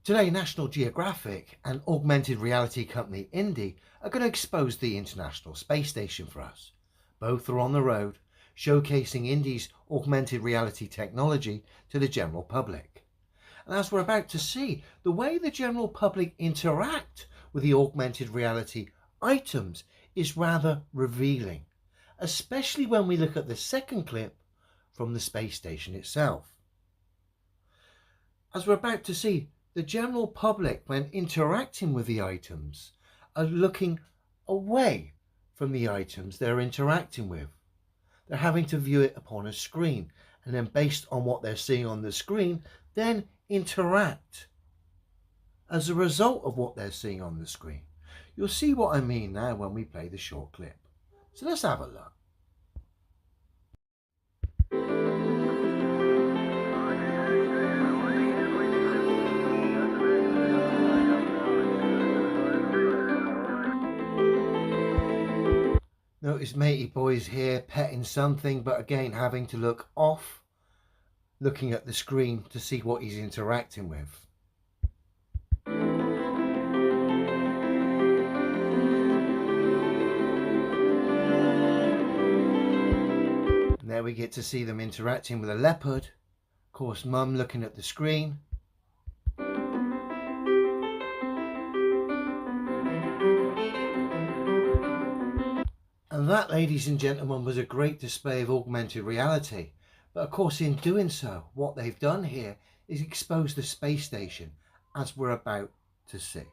Today, National Geographic and augmented reality company Indie are going to expose the International Space Station for us. Both are on the road, showcasing Indie's augmented reality technology to the general public. And as we're about to see, the way the general public interact with the augmented reality items is rather revealing, especially when we look at the second clip from the space station itself. As we're about to see, the general public, when interacting with the items, are looking away from the items they're interacting with. They're having to view it upon a screen, and then based on what they're seeing on the screen, then interact as a result of what they're seeing on the screen. You'll see what I mean now when we play the short clip. So let's have a look. Notice matey boy's here petting something, but again having to look off, looking at the screen to see what he's interacting with. And there we get to see them interacting with a leopard. Of course, mum looking at the screen. And that, ladies and gentlemen, was a great display of augmented reality. But of course, in doing so, what they've done here is expose the space station, as we're about to see.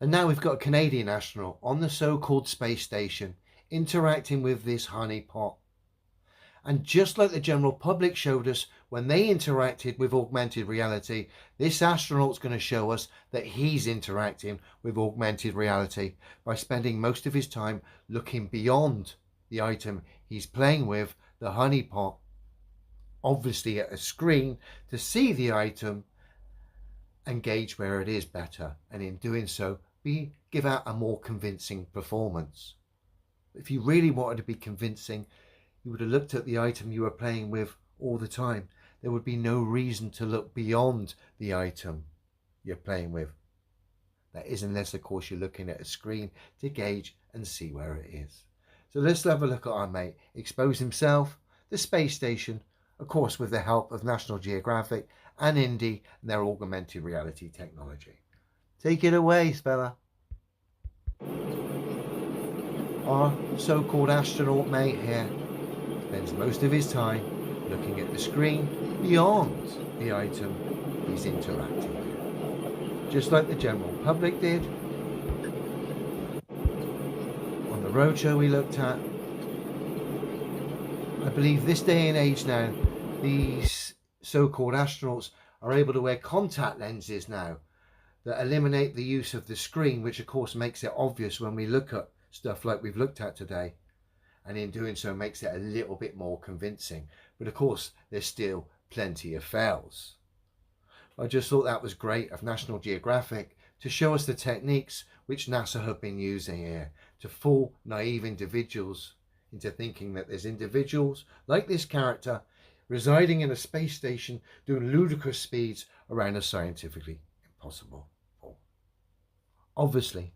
And now we've got a Canadian astronaut on the so-called space station interacting with this honeypot. And just like the general public showed us when they interacted with augmented reality, this astronaut's going to show us that he's interacting with augmented reality by spending most of his time looking beyond the item he's playing with, the honeypot, obviously at a screen, to see the item and gauge where it is better, and in doing so give out a more convincing performance. If you really wanted to be convincing, you would have looked at the item you were playing with all the time. There would be no reason to look beyond the item you're playing with. That is, unless of course you're looking at a screen to gauge and see where it is. So let's have a look at our mate expose himself, the space station, of course with the help of National Geographic and Indie and their augmented reality technology. Take it away, fella. Our so-called astronaut mate here spends most of his time looking at the screen beyond the item he's interacting with, just like the general public did on the roadshow we looked at. I believe this day and age now, these so-called astronauts are able to wear contact lenses now that eliminate the use of the screen, which of course makes it obvious when we look at stuff like we've looked at today, and in doing so makes it a little bit more convincing. But of course there's still plenty of fails. I just thought that was great of National Geographic to show us the techniques which NASA have been using here to fool naive individuals into thinking that there's individuals like this character residing in a space station doing ludicrous speeds around a scientifically impossible ball. Obviously